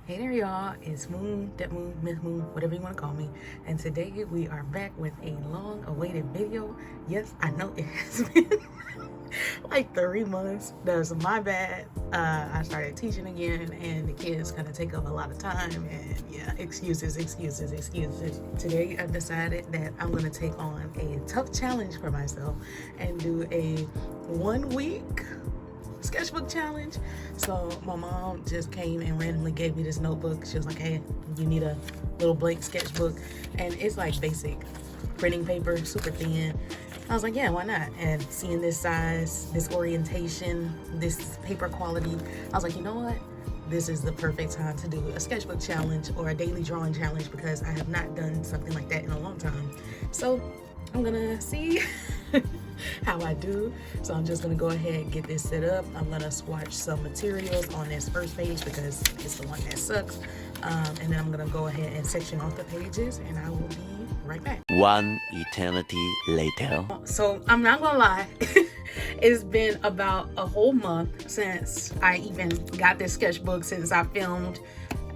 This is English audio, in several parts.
Hey there, y'all. It's Moon, Dep Moon, Myth Moon, whatever you want to call me. And today we are back with a long-awaited video. Yes, I know it has been like 3 months. That's my bad. I started teaching again, and the kids kind of take up a lot of time. And yeah, excuses. Today I decided that I'm gonna take on a tough challenge for myself and do a 1-week sketchbook challenge. So my mom just came and randomly gave me this notebook. She was like, hey, you need a little blank sketchbook, and it's like basic printing paper, super thin. I was like, yeah, why not? And seeing this size, this orientation, this paper quality, I was like, you know what, this is the perfect time to do a sketchbook challenge or a daily drawing challenge, because I have not done something like that in a long time. So I'm gonna see how I do. So I'm just gonna go ahead and get this set up. I'm gonna swatch some materials on this first page because it's the one that sucks, and then I'm gonna go ahead and section off the pages, and I will be right back. One eternity later. So I'm not gonna lie, it's been about a whole month since I even got this sketchbook, since I filmed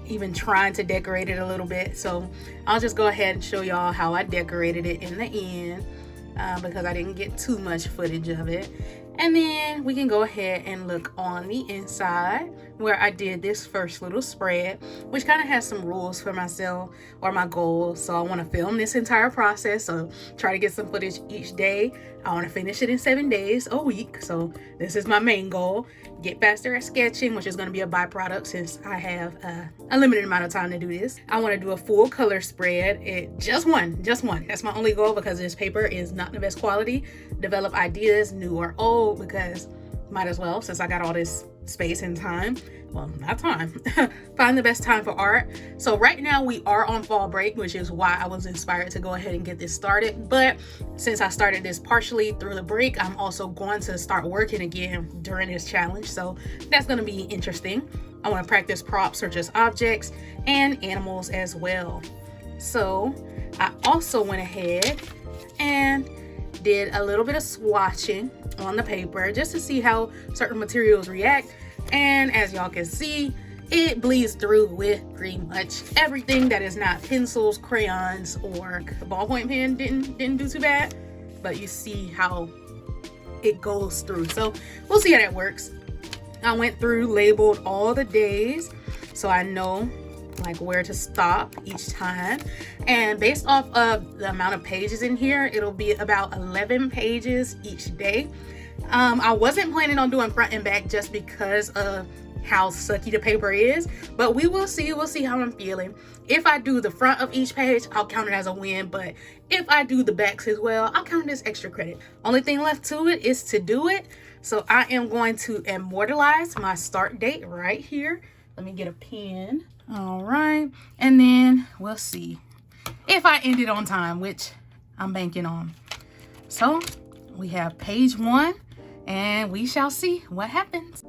even trying to decorate it a little bit. So I'll just go ahead and show y'all how I decorated it in the end, because I didn't get too much footage of it. And then we can go ahead and look on the inside where I did this first little spread, which kind of has some rules for myself or my goals. So I want to film this entire process, so try to get some footage each day. I want to finish it in 7 days a week. So this is my main goal. Get faster at sketching, which is going to be a byproduct since I have a limited amount of time to do this. I want to do a full color spread. Just one. That's my only goal, because this paper is not the best quality. Develop ideas, new or old, because might as well, since I got all this space and time. Well, not time. Find the best time for art. So right now we are on fall break, which is why I was inspired to go ahead and get this started. But since I started this partially through the break, I'm also going to start working again during this challenge. So that's going to be interesting. I want to practice props or just objects and animals as well. So I also went ahead and did a little bit of swatching on the paper just to see how certain materials react. And as y'all can see, it bleeds through with pretty much everything that is not pencils, crayons, or ballpoint pen. Didn't do too bad, but you see how it goes through. So we'll see how that works. I went through, labeled all the days, so I know like where to stop each time. And based off of the amount of pages in here, it'll be about 11 pages each day. I wasn't planning on doing front and back just because of how sucky the paper is, but we will see. We'll see how I'm feeling. If I do the front of each page, I'll count it as a win, but if I do the backs as well, I'll count it as extra credit. Only thing left to it is to do it. So I am going to immortalize my start date right here. Let me get a pen. All right, and then we'll see if I end it on time, which I'm banking on. So we have page 1, and we shall see what happens.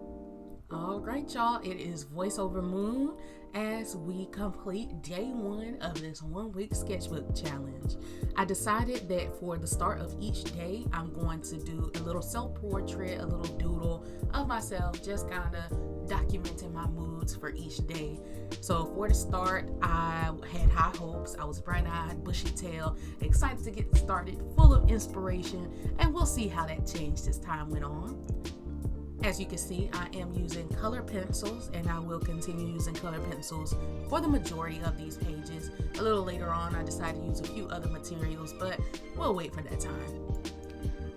All right, y'all, it is voiceover Moon as we complete day 1 of this 1-week sketchbook challenge. I decided that for the start of each day, I'm going to do a little self-portrait, a little doodle of myself, just kind of documenting my moods for each day. So for the start, I had high hopes. I was bright-eyed, bushy-tailed, excited to get started, full of inspiration, and we'll see how that changed as time went on. As you can see, I am using color pencils, and I will continue using color pencils for the majority of these pages. A little later on, I decided to use a few other materials, but we'll wait for that time.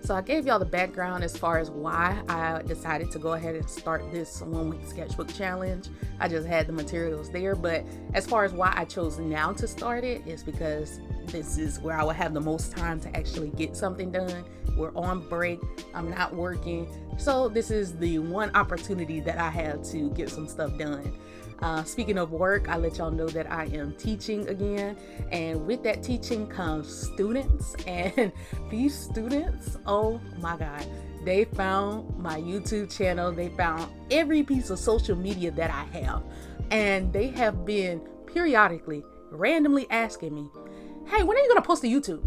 So I gave y'all the background as far as why I decided to go ahead and start this 1-week sketchbook challenge. I just had the materials there, but as far as why I chose now to start it is because this is where I will have the most time to actually get something done. We're on break, I'm not working, so this is the one opportunity that I have to get some stuff done. Speaking of work, I let y'all know that I am teaching again, and with that teaching comes students, and these students, oh my god, they found my YouTube channel, they found every piece of social media that I have, and they have been periodically randomly asking me, hey, when are you gonna post to YouTube?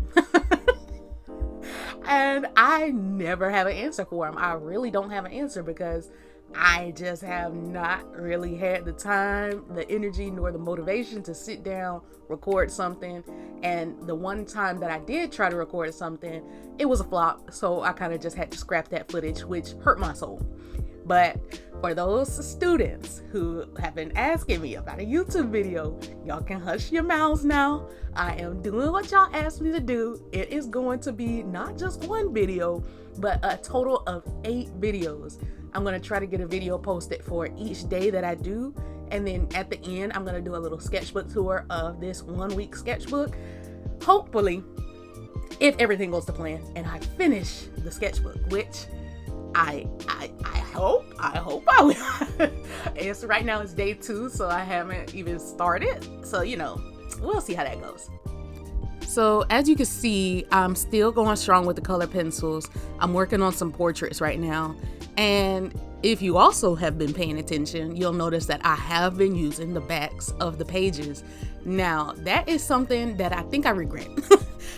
And I never have an answer for them. I really don't have an answer, because I just have not really had the time, the energy, nor the motivation to sit down, record something. And the one time that I did try to record something, it was a flop. So I kind of just had to scrap that footage, which hurt my soul. But for those students who have been asking me about a YouTube video, y'all can hush your mouths now. I am doing what y'all asked me to do. It is going to be not just one video, but a total of 8 videos. I'm going to try to get a video posted for each day that I do. And then at the end, I'm going to do a little sketchbook tour of this 1 week sketchbook. Hopefully, if everything goes to plan and I finish the sketchbook, which I hope I will. Right now it's day 2, so I haven't even started. So, we'll see how that goes. So as you can see, I'm still going strong with the color pencils. I'm working on some portraits right now. And if you also have been paying attention, you'll notice that I have been using the backs of the pages. Now, that is something that I think I regret.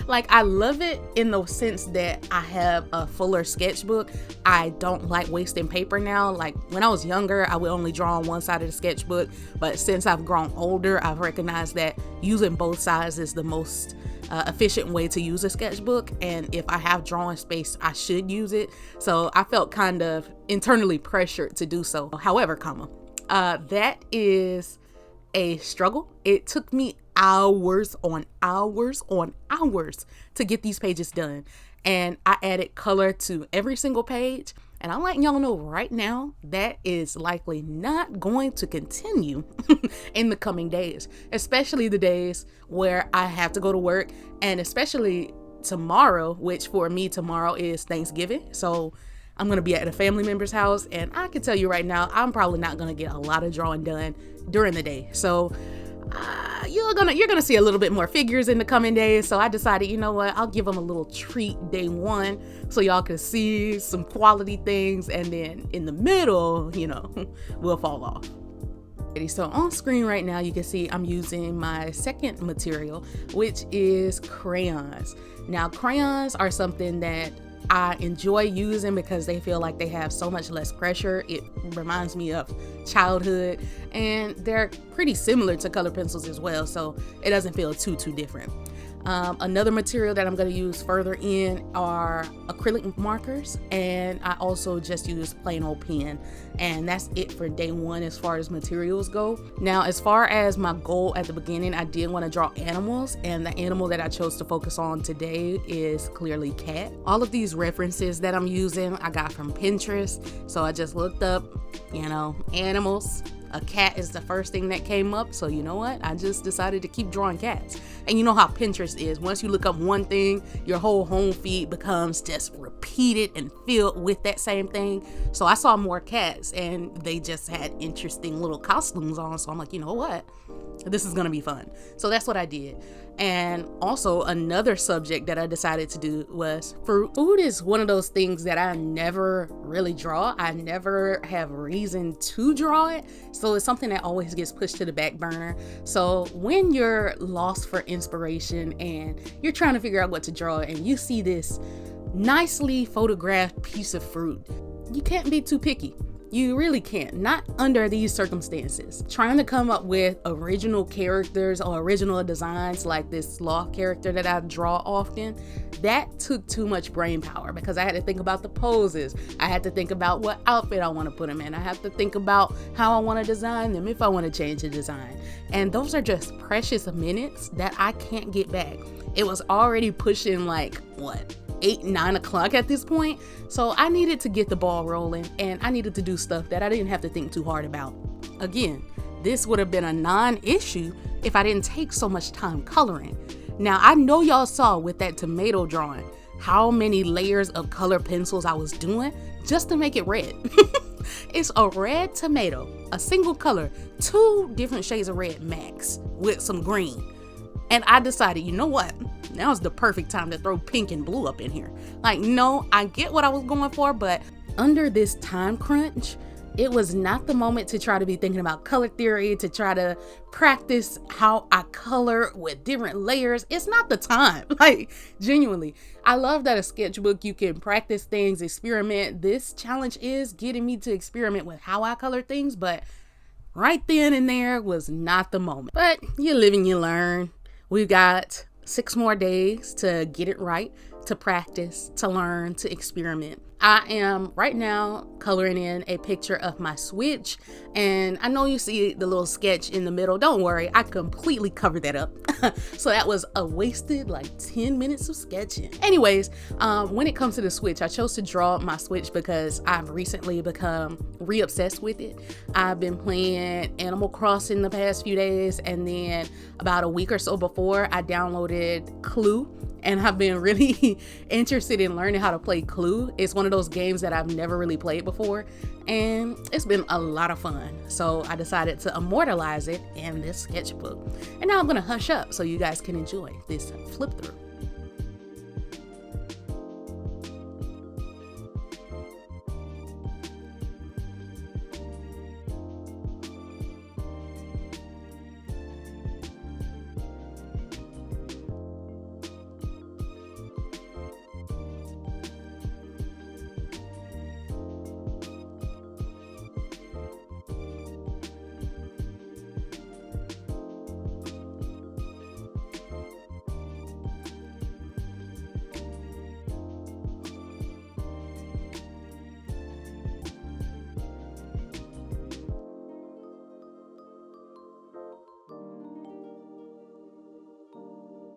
Like, I love it in the sense that I have a fuller sketchbook. I don't like wasting paper now. Like, when I was younger, I would only draw on one side of the sketchbook. But since I've grown older, I've recognized that using both sides is the most efficient way to use a sketchbook. And if I have drawing space, I should use it. So I felt kind of internally pressured to do so. However, that is a struggle. It took me hours on hours to get these pages done. And I added color to every single page. And I'm letting y'all know right now, that is likely not going to continue in the coming days, especially the days where I have to go to work, and especially tomorrow, which for me, tomorrow is Thanksgiving. So I'm going to be at a family member's house, and I can tell you right now, I'm probably not going to get a lot of drawing done during the day. So you're gonna see a little bit more figures in the coming days. So I decided, you know what, I'll give them a little treat day 1 so y'all can see some quality things, and then in the middle, we'll fall off. So on screen right now, you can see I'm using my second material, which is crayons. Now, crayons are something that I enjoy using because they feel like they have so much less pressure. It reminds me of childhood, and they're pretty similar to color pencils as well, so it doesn't feel too different. Another material that I'm going to use further in are acrylic markers, and I also just use plain old pen, and that's it for day 1 as far as materials go. Now, as far as my goal at the beginning, I did want to draw animals, and the animal that I chose to focus on today is clearly cat. All of these references that I'm using I got from Pinterest, so I just looked up, animals. A cat is the first thing that came up, so you know what? I just decided to keep drawing cats. And you know how Pinterest is. Once you look up one thing, your whole home feed becomes just repeated and filled with that same thing. So I saw more cats, and they just had interesting little costumes on, so I'm like, you know what? This is gonna be fun. So that's what I did. And also another subject that I decided to do was fruit. Food is one of those things that I never really draw. I never have reason to draw it. So it's something that always gets pushed to the back burner. So when you're lost for inspiration and you're trying to figure out what to draw, and you see this nicely photographed piece of fruit, you can't be too picky. You really can't, not under these circumstances. Trying to come up with original characters or original designs like this sloth character that I draw often, that took too much brain power because I had to think about the poses. I had to think about what outfit I want to put them in. I have to think about how I want to design them if I want to change the design. And those are just precious minutes that I can't get back. It was already pushing 8-9 o'clock at this point, so I needed to get the ball rolling, and I needed to do stuff that I didn't have to think too hard about. Again, this would have been a non-issue if I didn't take so much time coloring. Now, I know y'all saw with that tomato drawing how many layers of color pencils I was doing just to make it red. It's a red tomato, a single color, 2 different shades of red max with some green. And I decided, you know what? Now's the perfect time to throw pink and blue up in here. No, I get what I was going for, but under this time crunch, it was not the moment to try to be thinking about color theory, to try to practice how I color with different layers. It's not the time. Like, genuinely, I love that a sketchbook, you can practice things, experiment. This challenge is getting me to experiment with how I color things, but right then and there was not the moment. But you live and you learn. We've got 6 more days to get it right, to practice, to learn, to experiment. I am right now coloring in a picture of my switch, and I know you see the little sketch in the middle. Don't worry, I completely covered that up. So that was a wasted like 10 minutes of sketching. Anyways, when it comes to the switch, I chose to draw my switch because I've recently become re-obsessed with it. I've been playing Animal Crossing the past few days, and then about a week or so before, I downloaded Clue. And I've been really interested in learning how to play Clue. It's one of those games that I've never really played before, and it's been a lot of fun. So I decided to immortalize it in this sketchbook. And now I'm gonna hush up so you guys can enjoy this flip through.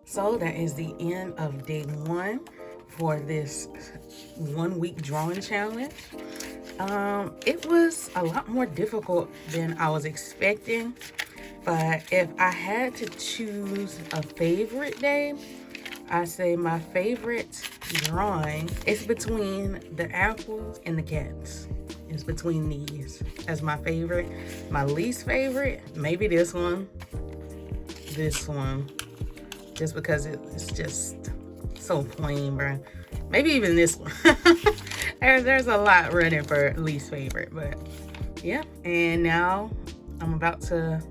So that is the end of day 1 for this 1-week drawing challenge. It was a lot more difficult than I was expecting, but if I had to choose a favorite day, I say my favorite drawing is between the apples and the cats. It's between these as my favorite. My least favorite, maybe this one, just because it's just so plain, bro. Maybe even this one. there's a lot running for least favorite, but yeah. And now I'm about to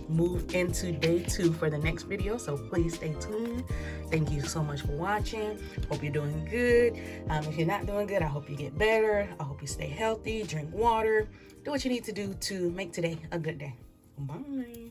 move into day 2 for the next video, so please stay tuned. Thank you so much for watching. Hope you're doing good. If you're not doing good, I hope you get better. I hope you stay healthy, drink water, do what you need to do to make today a good day. Bye.